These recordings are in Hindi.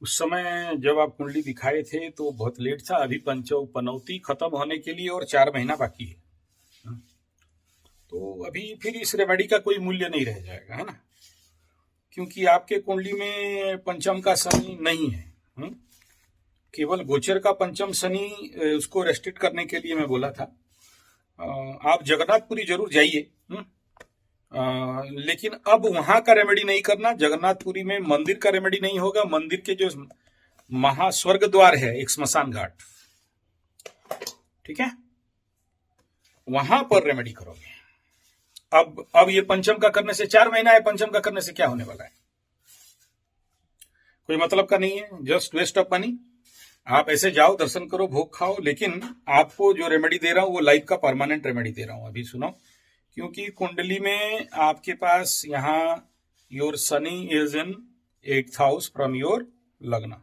उस समय जब आप कुंडली दिखाए थे तो बहुत लेट था। अभी पनौती खत्म होने के लिए और 4 महीना बाकी है। तो अभी फिर इस रेमेडी का कोई मूल्य नहीं रह जाएगा, है ना, क्योंकि आपके कुंडली में पंचम का शनि नहीं है। केवल गोचर का पंचम शनि, उसको रेस्ट्रिक्ट करने के लिए मैं बोला था। आप जगन्नाथपुरी जरूर जाइए, लेकिन अब वहां का रेमेडी नहीं करना। जगन्नाथपुरी में मंदिर का रेमेडी नहीं होगा। मंदिर के जो महास्वर्ग द्वार है, एक स्मशान घाट, ठीक है, वहां पर रेमेडी करोगे। अब ये पंचम का करने से 4 महीना है, पंचम का करने से क्या होने वाला है? कोई मतलब का नहीं है, जस्ट वेस्ट ऑफ मनी। आप ऐसे जाओ, दर्शन करो, भोग खाओ, लेकिन आपको जो रेमेडी दे रहा हूं वो लाइफ का परमानेंट रेमेडी दे रहा हूं। अभी सुनो, क्योंकि कुंडली में आपके पास यहाँ your Shani is in 8th house from your लग्न।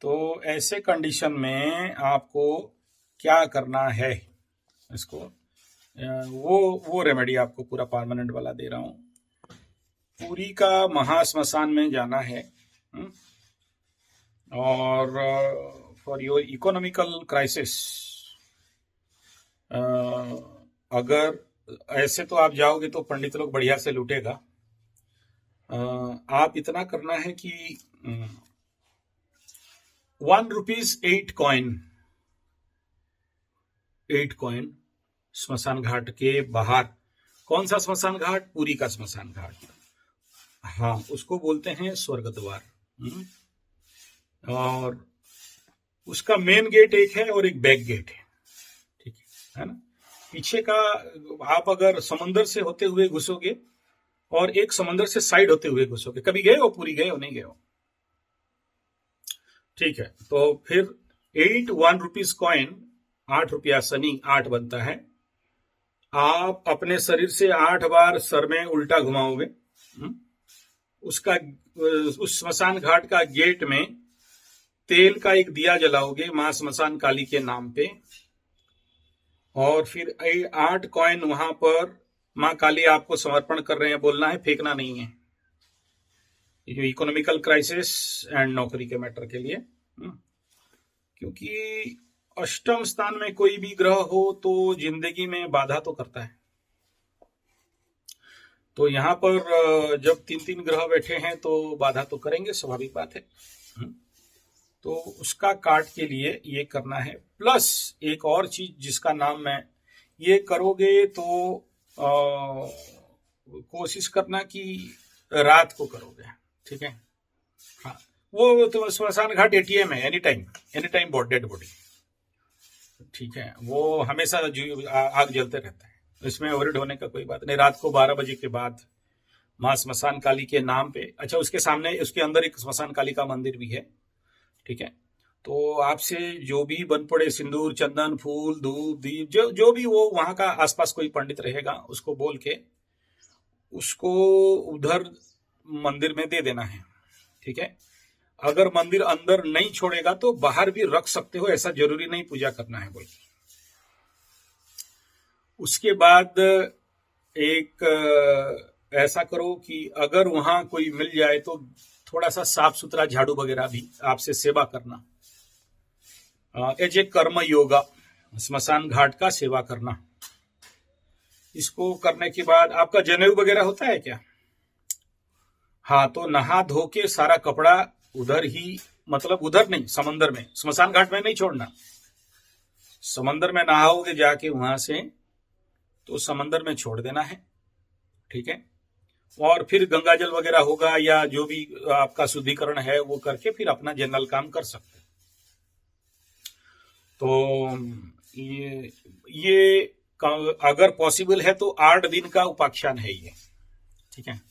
तो ऐसे कंडीशन में आपको क्या करना है, इसको वो रेमेडी आपको पूरा परमानेंट वाला दे रहा हूं। पुरी का महाश्मशान में जाना है, और फॉर योर इकोनॉमिकल क्राइसिस, अगर ऐसे तो आप जाओगे तो पंडित लोग बढ़िया से लूटेगा। आप इतना करना है कि 1 रुपीज 8 कॉइन स्मशान घाट के बाहर। कौन सा स्मशान घाट? पुरी का स्मशान घाट। हाँ, उसको बोलते हैं स्वर्ग द्वार। और उसका मेन गेट एक है और एक बैक गेट है, ठीक है ना। पीछे का आप अगर समंदर से होते हुए घुसोगे और एक समंदर से साइड होते हुए घुसोगे। कभी गए हो पुरी? गए हो? नहीं गए हो? ठीक है, तो फिर 1 रुपीज कॉइन, 8 रुपया शनि, 8 बनता है। आप अपने शरीर से 8 बार सर में उल्टा घुमाओगे। उसका उस स्मशान घाट का गेट में तेल का एक दिया जलाओगे मां स्मशान काली के नाम पे, और फिर 8 कॉइन वहां पर मां काली आपको समर्पण कर रहे हैं, बोलना है, फेंकना नहीं है। ये इकोनॉमिकल क्राइसिस एंड नौकरी के मैटर के लिए, क्योंकि अष्टम स्थान में कोई भी ग्रह हो तो जिंदगी में बाधा तो करता है। तो यहां पर जब 3 ग्रह बैठे हैं तो बाधा तो करेंगे, स्वाभाविक बात है। तो उसका काट के लिए ये करना है। प्लस एक और चीज जिसका नाम मैं, ये करोगे तो कोशिश करना कि रात को करोगे, ठीक है। हाँ, वो तो स्मशान घाट एटीएम है, एनी टाइम डेड बॉडी, ठीक है। वो हमेशा आग जलते रहता है, इसमें ओवरहिट होने का कोई बात नहीं। रात को 12 बजे के बाद मां स्मशान काली के नाम पे, अच्छा, उसके सामने, उसके अंदर एक स्मशान काली का मंदिर भी है, ठीक है। तो आपसे जो भी बन पड़े, सिंदूर, चंदन, फूल, धूप, दीप, जो भी वो वहां का आसपास कोई पंडित रहेगा, उसको बोल के उसको उधर मंदिर में दे देना है, ठीक है। अगर मंदिर अंदर नहीं छोड़ेगा तो बाहर भी रख सकते हो, ऐसा जरूरी नहीं पूजा करना है बोल। उसके बाद एक ऐसा करो कि अगर वहां कोई मिल जाए तो थोड़ा सा साफ सुथरा झाड़ू वगैरह भी आपसे सेवा करना, एज ए कर्म योगा, स्मशान घाट का सेवा करना। इसको करने के बाद आपका जनेऊ वगैरह होता है क्या? हाँ, तो नहा धो के सारा कपड़ा उधर ही, मतलब उधर नहीं, समंदर में, स्मशान घाट में नहीं छोड़ना। समंदर में नहाओगे जाके वहां से, तो समंदर में छोड़ देना है, ठीक है। और फिर गंगा जल वगैरह होगा या जो भी आपका शुद्धिकरण है वो करके फिर अपना जनरल काम कर सकते हैं। तो ये अगर पॉसिबल है तो 8 दिन का उपाख्यान है ये, ठीक है।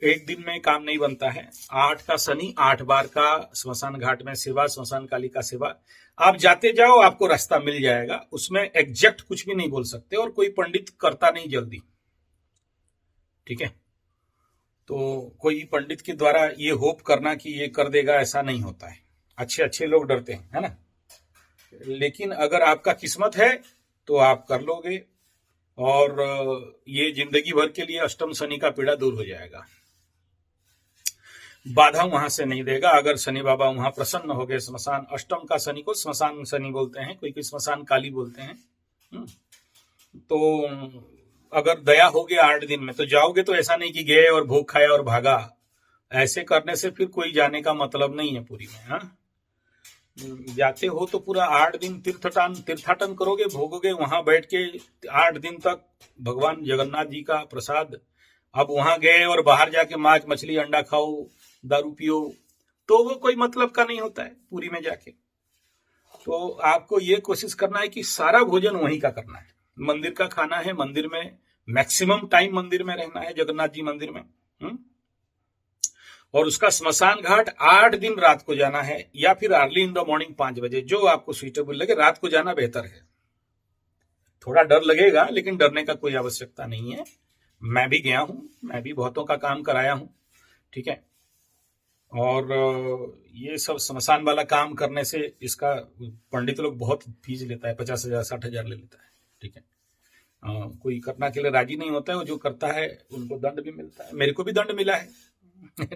एक दिन में काम नहीं बनता है। 8 का शनि, 8 बार का स्मशान घाट में सेवा, स्मशान काली का सेवा। आप जाते जाओ, आपको रास्ता मिल जाएगा। उसमें एग्जैक्ट कुछ भी नहीं बोल सकते, और कोई पंडित करता नहीं जल्दी, ठीक है। तो कोई पंडित के द्वारा ये होप करना कि ये कर देगा, ऐसा नहीं होता है। अच्छे लोग डरते हैं, है ना। लेकिन अगर आपका किस्मत है तो आप कर लोगे, और ये जिंदगी भर के लिए अष्टम शनि का पीड़ा दूर हो जाएगा। बाधा वहां से नहीं देगा। अगर शनि बाबा वहां प्रसन्न हो गए, स्मशान अष्टम का शनि को स्मशान शनि बोलते हैं, कोई कोई स्मशान काली बोलते हैं। तो अगर दया हो गया 8 दिन में तो जाओगे, तो ऐसा नहीं कि गए और भोग खाया और भागा। ऐसे करने से फिर कोई जाने का मतलब नहीं है पूरी में। हाँ, जाते हो तो पूरा 8 दिन तीर्थाटन करोगे, भोगोगे वहां बैठ के 8 दिन तक भगवान जगन्नाथ जी का प्रसाद। अब वहां गए और बाहर जाके मांस मछली अंडा खाओ, दारू पियो, तो वो कोई मतलब का नहीं होता है पूरी में जाके। तो आपको ये कोशिश करना है कि सारा भोजन वहीं का करना है, मंदिर का खाना है, मंदिर में मैक्सिमम टाइम मंदिर में रहना है, जगन्नाथ जी मंदिर में। और उसका स्मशान घाट 8 दिन रात को जाना है, या फिर अर्ली इन द मॉर्निंग 5 बजे, जो आपको सुइटेबल लगे। रात को जाना बेहतर है। थोड़ा डर लगेगा, लेकिन डरने का कोई आवश्यकता नहीं है। मैं भी गया हूं, मैं भी बहुतों का काम कराया हूं, ठीक है। और ये सब स्मशान वाला काम करने से इसका पंडित लोग बहुत फीस लेता है, 50,000 60,000 ले लेता है, ठीक है। कोई करना के लिए राजी नहीं होता है, वो जो करता है उनको दंड भी मिलता है। मेरे को भी दंड मिला है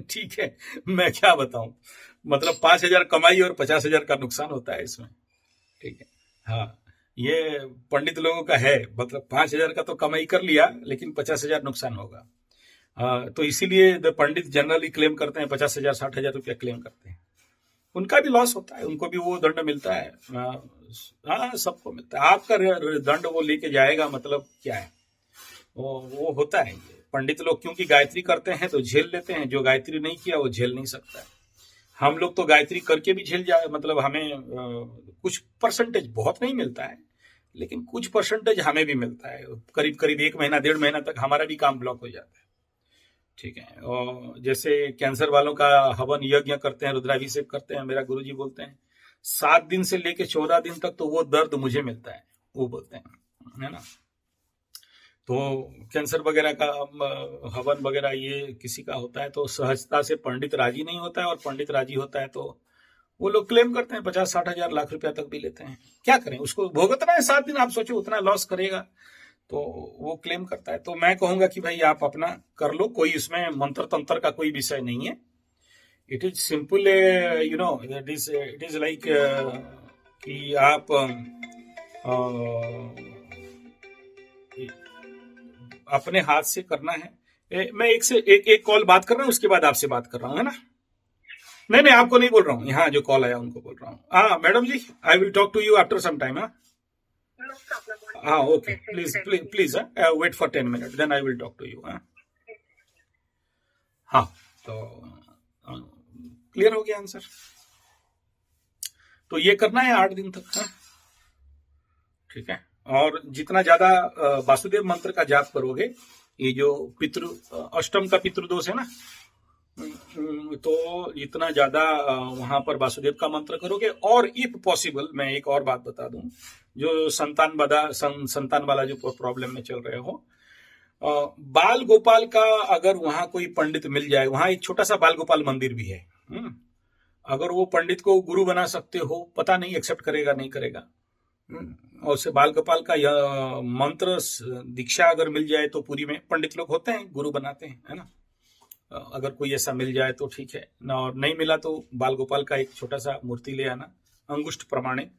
ठीक है, मैं क्या बताऊं, मतलब 5,000 कमाई और 50,000 का नुकसान होता है इसमें, ठीक है। हाँ, ये पंडित लोगों का है, मतलब 5,000 का तो कमाई कर लिया, लेकिन 50,000 नुकसान होगा। तो इसीलिए द पंडित जनरली क्लेम करते हैं 50,000 60,000 रुपया क्लेम करते हैं। उनका भी लॉस होता है, उनको भी वो दंड मिलता है। हाँ, सबको मिलता है। आपका दंड वो लेके जाएगा, मतलब क्या है, वो होता है। ये पंडित लोग क्योंकि गायत्री करते हैं तो झेल लेते हैं, जो गायत्री नहीं किया वो झेल नहीं सकता है। हम लोग तो गायत्री करके भी झेल जाए, मतलब हमें कुछ परसेंटेज, बहुत नहीं मिलता है, लेकिन कुछ परसेंटेज हमें भी मिलता है। करीब करीब 1 महीना 1.5 महीना तक हमारा भी काम ब्लॉक हो जाता है, ठीक है। और जैसे कैंसर वालों का हवन यज्ञ करते हैं, रुद्राभिषेक करते हैं, मेरा गुरुजी बोलते हैं 7 दिन से लेके 14 दिन तक तो वो दर्द मुझे मिलता है, वो बोलते हैं, है ना। तो कैंसर वगैरह का हवन वगैरह ये किसी का होता है तो सहजता से पंडित राजी नहीं होता है, और पंडित राजी होता है तो वो लोग क्लेम करते हैं 50-60,000 लाख रुपया तक भी लेते हैं। क्या करें, उसको भुगतना है 7 दिन। आप सोचो उतना लॉस करेगा, तो वो क्लेम करता है। तो मैं कहूंगा कि भाई आप अपना कर लो, कोई इसमें मंत्र तंत्र का कोई विषय नहीं है। It is simple, you know, it is like कि आप अपने हाथ से करना है। मैं एक कॉल बात कर रहा हूँ, उसके बाद आपसे बात कर रहा हूँ, है ना। नहीं, आपको नहीं बोल रहा हूँ, यहाँ जो कॉल आया उनको बोल रहा हूँ। हाँ madam ji, I will talk to you after some time. हाँ, okay, please wait for 10 minute, then I will talk to you. हाँ, तो क्लियर हो गया आंसर। तो ये करना है 8 दिन तक, ठीक है। और जितना ज्यादा वासुदेव मंत्र का जाप करोगे, ये जो अष्टम का पितृदोष है ना, तो इतना ज्यादा वहां पर वासुदेव का मंत्र करोगे। और इफ पॉसिबल, मैं एक और बात बता दूं, जो संतान वाला जो प्रॉब्लम में चल रहे हो, बाल गोपाल का अगर वहां कोई पंडित मिल जाए, वहां एक छोटा सा बाल गोपाल मंदिर भी है, अगर वो पंडित को गुरु बना सकते हो, पता नहीं एक्सेप्ट करेगा नहीं करेगा। और से बाल गोपाल का यह मंत्र दीक्षा अगर मिल जाए तो पूरी में पंडित लोग होते हैं, गुरु बनाते हैं, है ना। अगर कोई ऐसा मिल जाए तो ठीक है ना, और नहीं मिला तो बाल गोपाल का एक छोटा सा मूर्ति ले आना अंगुष्ठ प्रमाणे,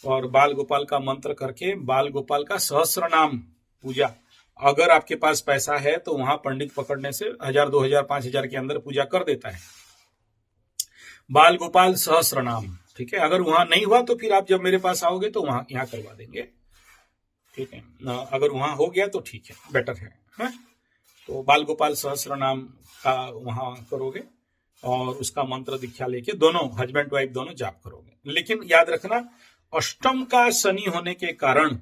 और बाल गोपाल का मंत्र करके बाल गोपाल का सहस्र नाम पूजा। अगर आपके पास पैसा है तो वहां पंडित पकड़ने से 1,000 2,000 5,000 के अंदर पूजा कर देता है, बाल गोपाल सहस्र नाम, ठीक है। अगर वहां नहीं हुआ तो फिर आप जब मेरे पास आओगे तो वहां यहाँ करवा देंगे, ठीक है। अगर वहां हो गया तो ठीक है, बेटर है। तो बाल गोपाल सहस्र नाम का वहां करोगे, और उसका मंत्र दीक्षा लेके दोनों हस्बैंड वाइफ दोनों जाप करोगे। लेकिन याद रखना, अष्टम का शनि होने के कारण,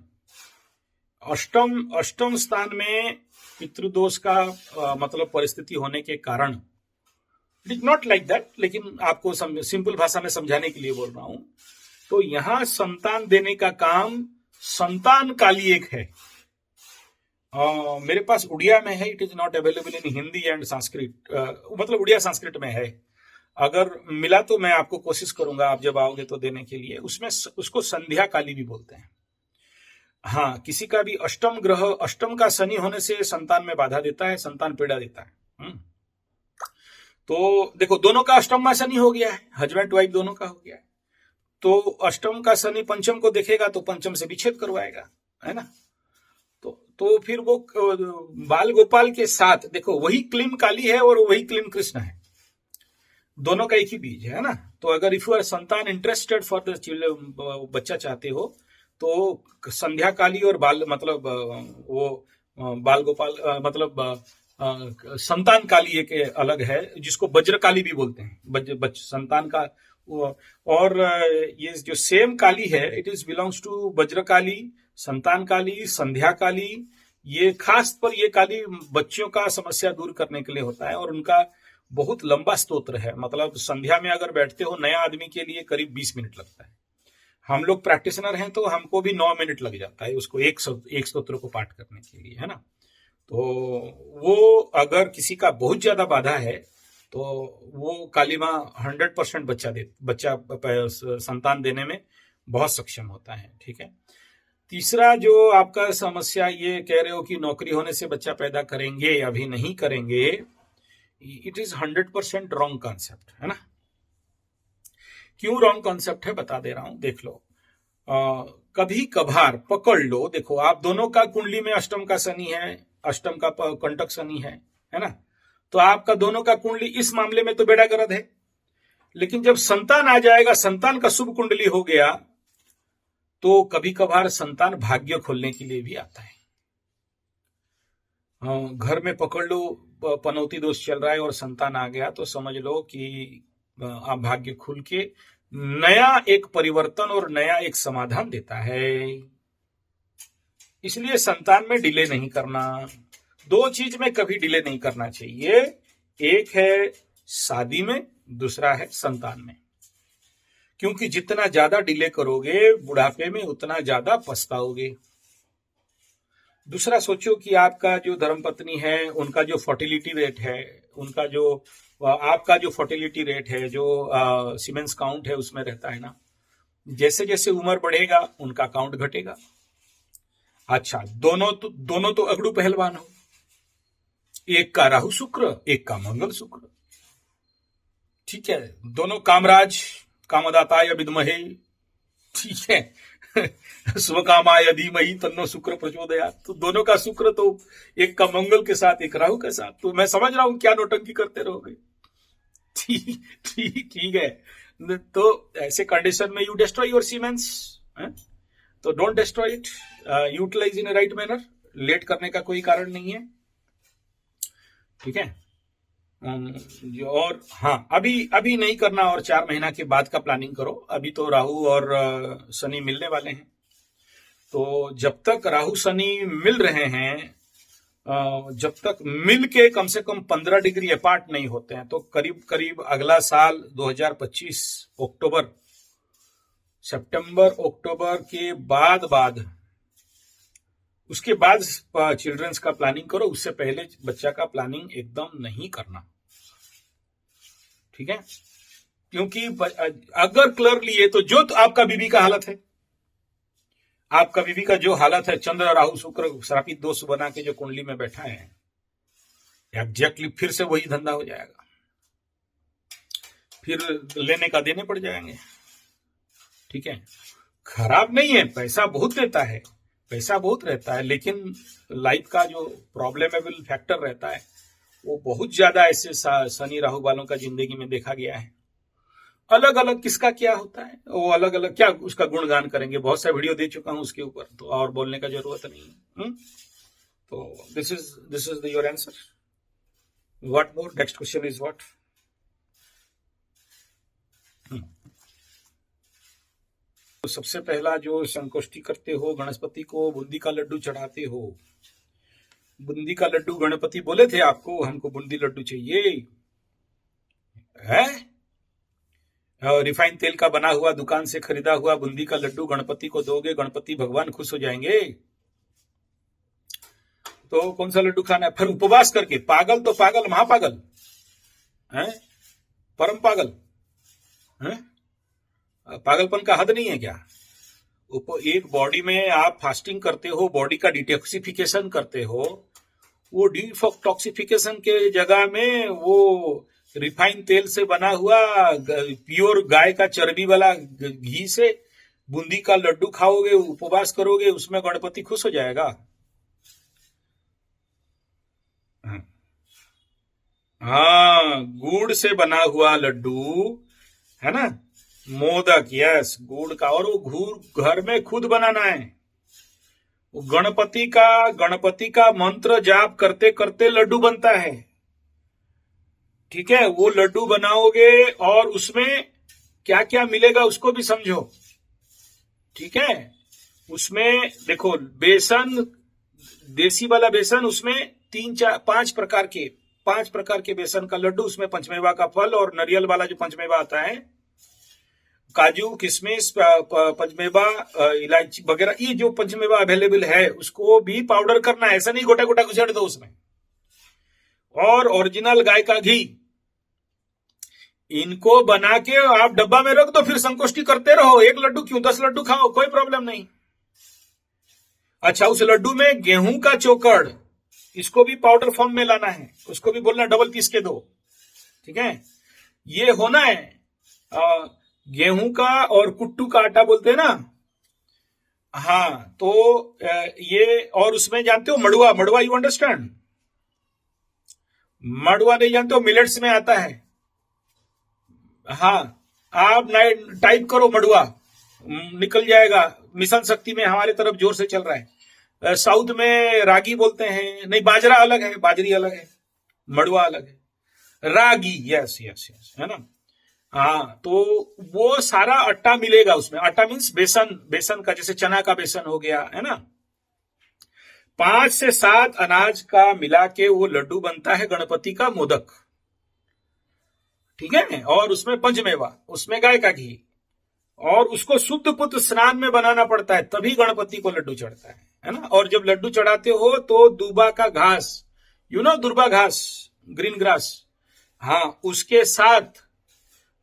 अष्टम स्थान में पितृदोष का मतलब परिस्थिति होने के कारण, it is not like that, लेकिन आपको सिंपल भाषा में समझाने के लिए बोल रहा हूं। तो यहां संतान देने का काम संतान काली एक है। मेरे पास उड़िया में है, it is not available in Hindi and Sanskrit, मतलब उड़िया संस्कृत में है। अगर मिला तो मैं आपको कोशिश करूंगा, आप जब आओगे तो देने के लिए। उसमें उसको संध्या काली भी बोलते हैं। हाँ, किसी का भी अष्टम ग्रह, अष्टम का शनि होने से संतान में बाधा देता है, संतान पीड़ा देता है। तो देखो दोनों का अष्टम में शनि हो गया है, हस्बैंड वाइफ दोनों का हो गया है, तो अष्टम का शनि पंचम को देखेगा तो पंचम से विच्छेद करवाएगा, है ना। तो फिर वो बाल गोपाल के साथ देखो वही क्लीम काली है और वही क्लीम कृष्ण है, दोनों का एक ही बीज है ना। तो अगर इफ यू आर संतान इंटरेस्टेड फॉर द चिल्ड्रन, बच्चा चाहते हो, तो संध्या काली और बाल मतलब वो बाल गोपाल मतलब संतान काली एक अलग है, जिसको वज्र काली भी बोलते हैं, संतान का। और ये जो सेम काली है, इट इज बिलोंग्स टू वज्र काली, संतान काली, संध्या काली। ये खास पर ये काली बच्चों का समस्या दूर करने के लिए होता है, और उनका बहुत लंबा स्तोत्र है, मतलब संध्या में अगर बैठते हो नया आदमी के लिए करीब 20 मिनट लगता है। हम लोग प्रैक्टिशनर हैं तो हमको भी 9 मिनट लग जाता है उसको एक स्तोत्र को पाठ करने के लिए, है ना। तो वो अगर किसी का बहुत ज्यादा बाधा है तो वो काली माँ 100% बच्चा संतान देने में बहुत सक्षम होता है, ठीक है। तीसरा जो आपका समस्या ये कह रहे हो कि नौकरी होने से बच्चा पैदा करेंगे या भी नहीं करेंगे, इट इज 100% रॉन्ग कॉन्सेप्ट, है ना। क्यों रॉन्ग कॉन्सेप्ट है बता दे रहा हूं, देख लो। कभी कभार पकड़ लो, देखो आप दोनों का कुंडली में अष्टम का शनि है, अष्टम का कंटक शनि है ना। तो आपका दोनों का कुंडली इस मामले में तो बेड़ा गर्द है, लेकिन जब संतान आ जाएगा, संतान का शुभ कुंडली हो गया, तो कभी कभार संतान भाग्य खोलने के लिए भी आता है। घर में पकड़ लो पनौती दोष चल रहा है और संतान आ गया, तो समझ लो कि आप भाग्य खुल के नया एक परिवर्तन और नया एक समाधान देता है। इसलिए संतान में डिले नहीं करना। 2 चीज में कभी डिले नहीं करना चाहिए, एक है शादी में, दूसरा है संतान में। क्योंकि जितना ज्यादा डिले करोगे बुढ़ापे में उतना ज्यादा पछताओगे। दूसरा सोचो कि आपका जो धर्मपत्नी है उनका जो फर्टिलिटी रेट है, उनका जो आपका जो फर्टिलिटी रेट है, जो सीमेंस काउंट है उसमें रहता है ना, जैसे जैसे उम्र बढ़ेगा उनका काउंट घटेगा। अच्छा, दोनों तो अगड़ू पहलवान हो, एक का राहु शुक्र, एक का मंगल शुक्र, ठीक है। दोनों कामराज, कामदाताय विद्महे, ठीक है, स्वकामाय धीमहि तन्नो शुक्र प्रचोदयात्। तो दोनों का शुक्र, तो एक का मंगल के साथ, एक राहु के साथ। तो मैं समझ रहा हूं क्या नौटंकी करते रहोगे, ठीक है। तो ऐसे कंडीशन में यू डिस्ट्रॉय योर सीमेंस, तो don't destroy it, utilize in right manner. Late करने का कोई कारण नहीं है, ठीक है। और हाँ, अभी नहीं करना, और 4 महीना के बाद का प्लानिंग करो। अभी तो राहु और शनि मिलने वाले हैं, तो जब तक राहु शनि मिल रहे हैं, जब तक मिल के कम से कम 15 डिग्री अपार्ट नहीं होते हैं, तो करीब करीब अगला साल 2025 सितंबर अक्टूबर के बाद उसके बाद चिल्ड्रंस का प्लानिंग करो। उससे पहले बच्चा का प्लानिंग एकदम नहीं करना, ठीक है। क्योंकि अगर क्लियर लिए तो जो तो आपका बीबी का हालत है, आपका बीबी का जो हालत है, चंद्र राहु शुक्र श्रापित दोष बना के जो कुंडली में बैठा है, एग्जैक्टली फिर से वही धंधा हो जाएगा, फिर लेने का देने पड़ जाएंगे, ठीक है। खराब नहीं है, पैसा बहुत रहता है, लेकिन लाइफ का जो प्रॉब्लमेबल फैक्टर रहता है वो बहुत ज्यादा ऐसे शनि राहु वालों का जिंदगी में देखा गया है। अलग अलग किसका क्या होता है, वो अलग अलग क्या उसका गुणगान करेंगे, बहुत सा वीडियो दे चुका हूं उसके ऊपर, तो और बोलने का जरूरत नहीं है। तो this is your answer. What more, next question is what. तो सबसे पहला जो संकोष्ठी करते हो, गणपति को बूंदी का लड्डू चढ़ाते हो। बूंदी का लड्डू गणपति बोले थे आपको, हमको बूंदी लड्डू चाहिए है। रिफाइंड तेल का बना हुआ दुकान से खरीदा हुआ बूंदी का लड्डू गणपति को दोगे, गणपति भगवान खुश हो जाएंगे। तो कौन सा लड्डू खाना है, फिर उपवास करके। पागल तो पागल, महापागल है, परम पागल है। पागलपन का हद नहीं है क्या। एक बॉडी में आप फास्टिंग करते हो, बॉडी का डिटॉक्सिफिकेशन करते हो, वो डिटॉक्सिफिकेशन के जगह में वो रिफाइन तेल से बना हुआ प्योर गाय का चर्बी वाला घी से बूंदी का लड्डू खाओगे, उपवास करोगे, उसमें गणपति खुश हो जाएगा। हाँ, गुड़ से बना हुआ लड्डू है ना, मोदक, यस, गुड़ का, और वो घर में खुद बनाना है। वो गणपति का मंत्र जाप करते करते लड्डू बनता है। ठीक है, वो लड्डू बनाओगे और उसमें क्या क्या मिलेगा उसको भी समझो। ठीक है, उसमें देखो बेसन, देसी वाला बेसन, उसमें 5 प्रकार के बेसन का लड्डू, उसमें पंचमेवा का फल और नारियल वाला जो पंचमेवा आता है, काजू किशमिश पंचमेवा इलायची वगैरह, ये जो पंचमेवा अवेलेबल है उसको भी पाउडर करना है, ऐसा नहीं गोटा गोटा घुसेड़ दो उसमें। और ओरिजिनल गाय का घी, इनको बना के आप डब्बा में रख दो, फिर संकोष्ठी करते रहो। 1 लड्डू क्यों, 10 लड्डू खाओ, कोई प्रॉब्लम नहीं। अच्छा, उस लड्डू में गेहूं का चोकड़, इसको भी पाउडर फॉर्म में लाना है, उसको भी बोलना डबल पीस के दो। ठीक है, ये होना है गेहूं का और कुट्टू का आटा बोलते हैं ना। हाँ, तो ये, और उसमें जानते हो मड़ुआ, यू अंडरस्टैंड? मड़ुआ नहीं जानते हो, मिलेट्स में आता है। हाँ, आप टाइप करो मड़ुआ, निकल जाएगा। मिशन शक्ति में हमारे तरफ जोर से चल रहा है। साउथ में रागी बोलते हैं, नहीं, बाजरा अलग है, बाजरी अलग है, मड़ुआ अलग है। रागी, यस यस यस, है ना। हाँ, तो वो सारा आटा मिलेगा उसमें। आटा मीन्स बेसन का, जैसे चना का बेसन हो गया, है ना। 5 से 7 अनाज का मिला के वो लड्डू बनता है गणपति का मोदक। ठीक है, और उसमें पंचमेवा, उसमें गाय का घी, और उसको शुद्ध पुत्र स्नान में बनाना पड़ता है, तभी गणपति को लड्डू चढ़ता है ना। और जब लड्डू चढ़ाते हो तो दूबा का घास, दुर्बा घास, ग्रीन ग्रास, हाँ, उसके साथ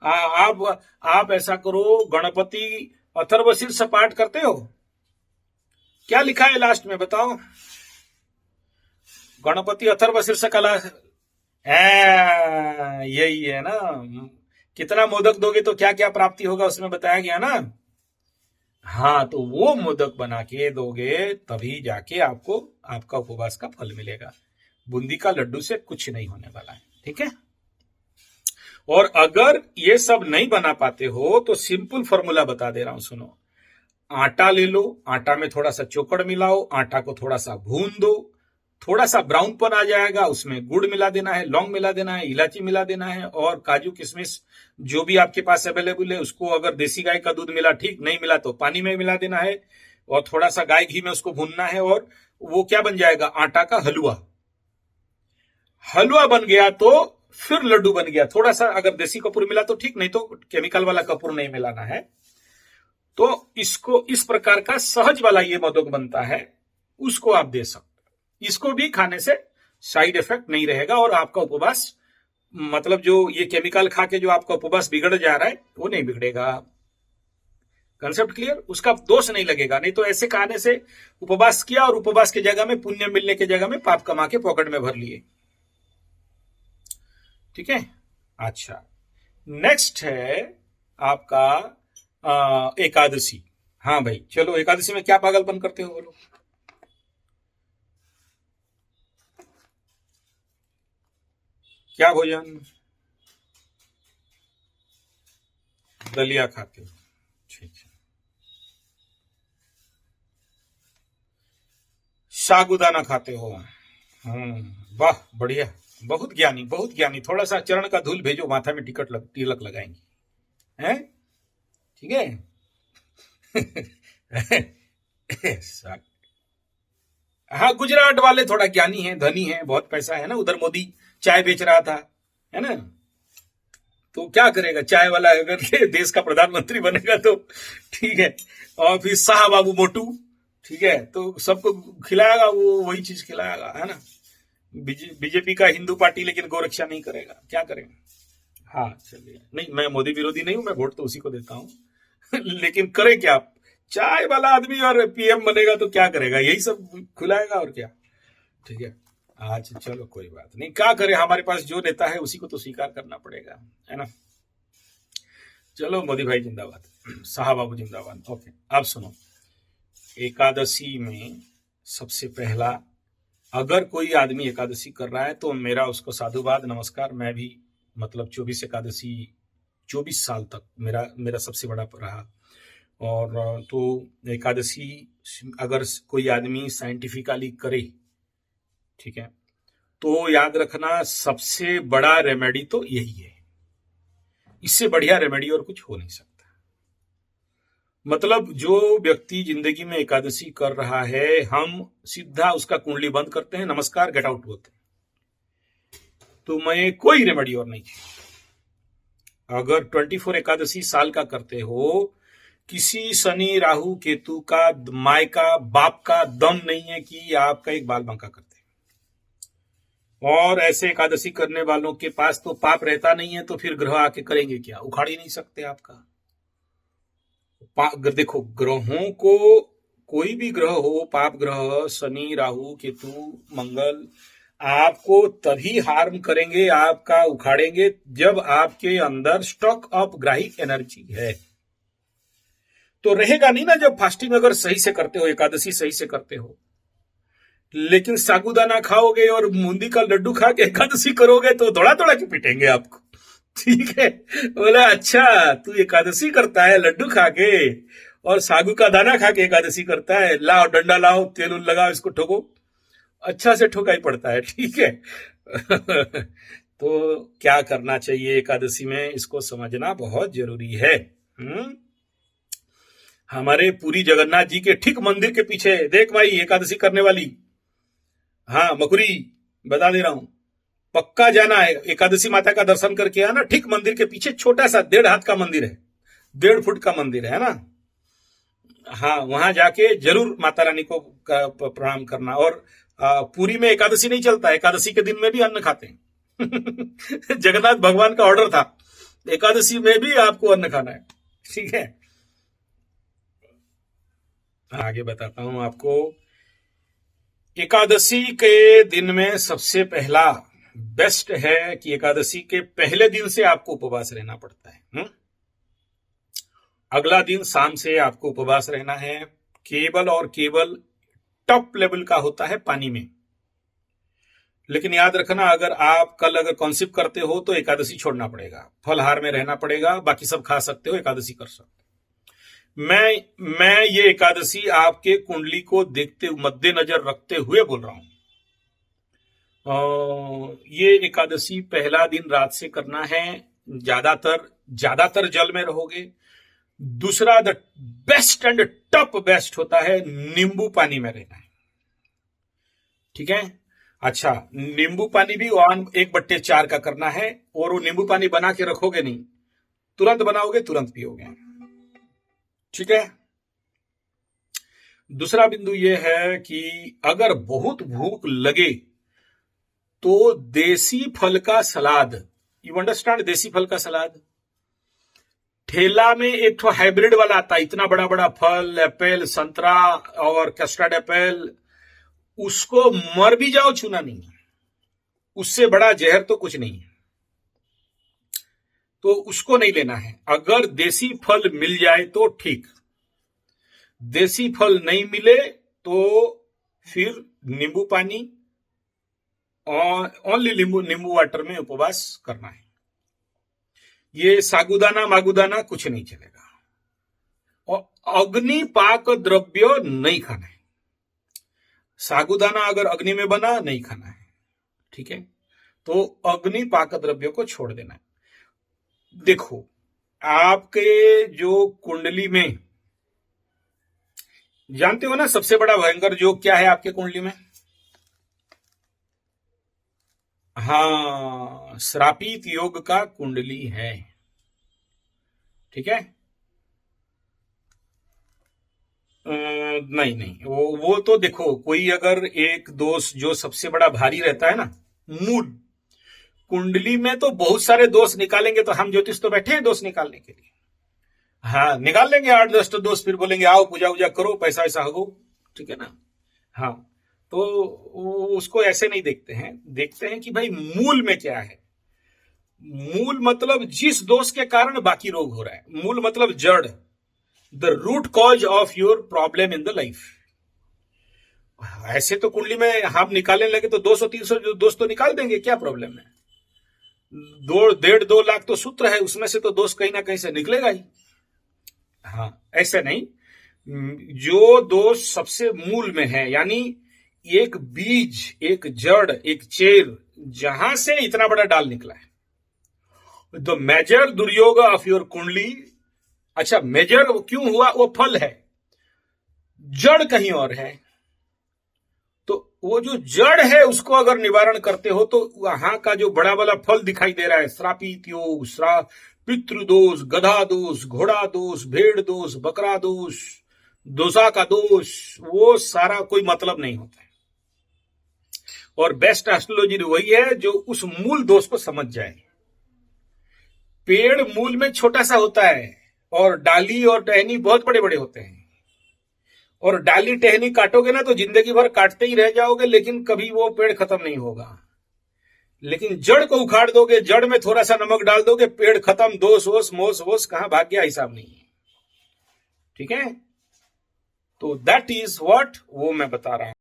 आप ऐसा करो, गणपति अथर्वशीर्ष पाठ करते हो? क्या लिखा है लास्ट में बताओ? गणपति अथर्वशीर्ष कला, यही है ना। कितना मोदक दोगे तो क्या क्या प्राप्ति होगा उसमें बताया गया ना। हाँ, तो वो मोदक बना के दोगे तभी जाके आपको आपका उपवास का फल मिलेगा। बूंदी का लड्डू से कुछ नहीं होने वाला है। ठीक है, और अगर ये सब नहीं बना पाते हो तो सिंपल फॉर्मूला बता दे रहा हूं, सुनो। आटा ले लो, आटा में थोड़ा सा चोकड़ मिलाओ, आटा को थोड़ा सा भून दो, थोड़ा सा ब्राउन पन आ जाएगा, उसमें गुड़ मिला देना है, लौंग मिला देना है, इलायची मिला देना है, और काजू किशमिश जो भी आपके पास अवेलेबल है उसको, अगर देसी गाय का दूध मिला ठीक, नहीं मिला तो पानी में मिला देना है, और थोड़ा सा गाय घी में उसको भूनना है, और वो क्या बन जाएगा, आटा का हलवा। हलवा बन गया तो फिर लड्डू बन गया। थोड़ा सा अगर देसी कपूर मिला तो ठीक, नहीं तो केमिकल वाला कपूर नहीं मिलाना है। तो इसको इस प्रकार का सहज वाला ये मोदक बनता है, उसको आप दे सकते। इसको भी खाने से साइड इफेक्ट नहीं रहेगा, और आपका उपवास, मतलब जो ये केमिकल खा के जो आपका उपवास बिगड़ जा रहा है वो नहीं बिगड़ेगा। Concept clear? उसका दोष नहीं लगेगा। नहीं तो ऐसे खाने से उपवास किया और उपवास की जगह में, पुण्य मिलने की जगह में पाप कमा के पॉकेट में भर लिए। ठीक है, अच्छा, नेक्स्ट है आपका एकादशी। हाँ भाई, चलो, एकादशी में क्या पागलपन करते हो बोलो? क्या भोजन? दलिया खाते हो? ठीक है। साबूदाना खाते हो? वाह, बढ़िया, बहुत ज्ञानी, बहुत ज्ञानी। थोड़ा सा चरण का धूल भेजो, माथा में तिलक लगाएंगे, हैं? ठीक है। हाँ, गुजरात वाले थोड़ा ज्ञानी हैं, धनी हैं, बहुत पैसा है ना। उधर मोदी चाय बेच रहा था, है ना। तो क्या करेगा चाय वाला, अगर देश का प्रधानमंत्री बनेगा तो ठीक है। और फिर शाह बाबू मोटू, ठीक है, तो सबको खिलाएगा, वो वही चीज खिलाएगा, है ना। बीजेपी का हिंदू पार्टी लेकिन गोरक्षा नहीं करेगा, क्या करेगा। हाँ, चलिए, नहीं, मैं मोदी विरोधी नहीं हूं, मैं वोट तो उसी को देता हूं लेकिन करे क्या, चाय वाला आदमी और पीएम बनेगा तो क्या करेगा, यही सब खिलाएगा और क्या। ठीक है, अच्छा चलो कोई बात नहीं, क्या करें, हमारे पास जो नेता है उसी को तो स्वीकार करना पड़ेगा, है ना। चलो मोदी भाई जिंदाबाद, साहब बाबू जिंदाबाद। ओके, अब सुनो, एकादशी में सबसे पहला, अगर कोई आदमी एकादशी कर रहा है तो मेरा उसको साधुवाद नमस्कार। मैं भी मतलब 24 एकादशी 24 साल तक मेरा मेरा सबसे बड़ा रहा। और तो एकादशी अगर कोई आदमी साइंटिफिकली करे, ठीक है, तो याद रखना सबसे बड़ा रेमेडी तो यही है। इससे बढ़िया रेमेडी और कुछ हो नहीं सकता। मतलब जो व्यक्ति जिंदगी में एकादशी कर रहा है, हम सीधा उसका कुंडली बंद करते हैं, नमस्कार, गेट आउट बोलते हैं। तो मैं कोई रेमेडी और नहीं है। अगर 24 एकादशी साल का करते हो, किसी शनि राहु केतु का, माय का, बाप का दम नहीं है कि आपका एक बाल बांका करते। और ऐसे एकादशी करने वालों के पास तो पाप रहता नहीं है, तो फिर ग्रह आके करेंगे क्या, उखाड़ ही नहीं सकते आपका। देखो, ग्रहों को, कोई भी ग्रह हो, पाप ग्रह, शनि राहु केतु मंगल, आपको तभी हार्म करेंगे, आपका उखाड़ेंगे, जब आपके अंदर स्टॉक ऑफ ग्राहिक एनर्जी है। तो रहेगा नहीं ना जब फास्टिंग अगर सही से करते हो, एकादशी सही से करते हो। लेकिन साबूदाना खाओगे और बूंदी का लड्डू खा के एकादशी करोगे तो दौड़ा दौड़ा के पीटेंगे आपको, ठीक है। बोला अच्छा तू एकादशी करता है लड्डू खा के और सागू का दाना खा के एकादशी करता है, लाओ डंडा लाओ, तेल उल लगाओ, इसको ठोको। अच्छा से ठोका ही पड़ता है, ठीक है। तो क्या करना चाहिए एकादशी में, इसको समझना बहुत जरूरी है। हमारे पुरी जगन्नाथ जी के ठीक मंदिर के पीछे देख भाई, एकादशी करने वाली, हाँ मकुरी बता दे रहा हूं, पक्का जाना है, एकादशी माता का दर्शन करके आना। ठीक मंदिर के पीछे छोटा सा 1.5 हाथ का मंदिर है, 1.5 फुट का मंदिर है ना। हाँ, वहां जाके जरूर माता रानी को प्रणाम करना। और पुरी में एकादशी नहीं चलता, एकादशी के दिन में भी अन्न खाते हैं। जगन्नाथ भगवान का ऑर्डर था, एकादशी में भी आपको अन्न खाना है, ठीक है। आगे बताता हूं आपको। एकादशी के दिन में सबसे पहला बेस्ट है कि एकादशी के पहले दिन से आपको उपवास रहना पड़ता है। अगला दिन शाम से आपको उपवास रहना है, केवल और केवल टॉप लेवल का होता है पानी में। लेकिन याद रखना, अगर आप कल अगर कॉन्सिप करते हो तो एकादशी छोड़ना पड़ेगा, फलहार में रहना पड़ेगा, बाकी सब खा सकते हो, एकादशी कर सकते हो। मैं ये एकादशी आपके कुंडली को देखते, मद्देनजर रखते हुए बोल रहा हूं। ये एकादशी पहला दिन रात से करना है, ज्यादातर जल में रहोगे। दूसरा, the best and top best होता है नींबू पानी में रहना है, ठीक है। अच्छा, नींबू पानी भी 1/4 का करना है, और वो नींबू पानी बना के रखोगे नहीं, तुरंत बनाओगे तुरंत पियोगे, ठीक है। दूसरा बिंदु यह है कि अगर बहुत भूख लगे तो देसी फल का सलाद, यू अंडरस्टैंड, देसी फल का सलाद। ठेला में एक तो हाइब्रिड वाला आता है, इतना बड़ा बड़ा फल, एप्पल, संतरा और कस्टर्ड एप्पल, उसको मर भी जाओ छूना नहीं, उससे बड़ा जहर तो कुछ नहीं है, तो उसको नहीं लेना है। अगर देसी फल मिल जाए तो ठीक, देसी फल नहीं मिले तो फिर नींबू पानी और ओनली नींबू वाटर में उपवास करना है। ये सागुदाना मागुदाना कुछ नहीं चलेगा, और अग्नि पाक द्रव्य नहीं खाना है। सागुदाना अगर अग्नि में बना नहीं खाना है, ठीक है। तो अग्नि पाक द्रव्य को छोड़ देना है। देखो, आपके जो कुंडली में, जानते हो ना सबसे बड़ा भयंकर योग क्या है आपके कुंडली में? हाँ, श्रापित योग का कुंडली है, ठीक है। नहीं, वो तो देखो, कोई अगर एक दोष जो सबसे बड़ा भारी रहता है ना, मूल कुंडली में तो बहुत सारे दोष निकालेंगे, तो हम ज्योतिष तो बैठे हैं दोष निकालने के लिए। हाँ, निकाल लेंगे 8-10 दोष, फिर बोलेंगे आओ पूजा वूजा करो, पैसा ऐसा हो, ठीक है ना। हाँ, तो उसको ऐसे नहीं देखते हैं, देखते हैं कि भाई मूल में क्या है। मूल मतलब जिस दोष के कारण बाकी रोग हो रहा है, मूल मतलब जड़, the root cause of your problem in the life. ऐसे तो कुंडली में हम निकालने लगे तो 200-300 दोष तो निकाल देंगे, क्या प्रॉब्लम है। 1.5-2 लाख तो सूत्र है, उसमें से तो दोष कहीं ना कहीं से निकलेगा ही। हाँ, ऐसे नहीं, जो दोष सबसे मूल में है, यानी एक बीज, एक जड़, एक चेर, जहां से इतना बड़ा डाल निकला है, द मेजर दुर्योग ऑफ योर कुंडली। अच्छा, मेजर क्यों हुआ, वो फल है, जड़ कहीं और है। तो वो जो जड़ है उसको अगर निवारण करते हो तो वहां का जो बड़ा वाला फल दिखाई दे रहा है, श्रापित योग, पितृदोष, गधा दोष, घोड़ा दोष, भेड़ दोष, बकरा दोष, दोषा का दोष, वो सारा कोई मतलब नहीं होता है। और बेस्ट एस्ट्रोलॉजी वही है जो उस मूल दोष को समझ जाए। पेड़ मूल में छोटा सा होता है और डाली और टहनी बहुत बड़े बड़े होते हैं, और डाली टहनी काटोगे ना तो जिंदगी भर काटते ही रह जाओगे, लेकिन कभी वो पेड़ खत्म नहीं होगा। लेकिन जड़ को उखाड़ दोगे, जड़ में थोड़ा सा नमक डाल दोगे, पेड़ खत्म, दोष वोष मोस वोस कहां भाग गया, हिसाब नहीं है। ठीक है, तो दैट इज व्हाट, वो मैं बता रहा हूं।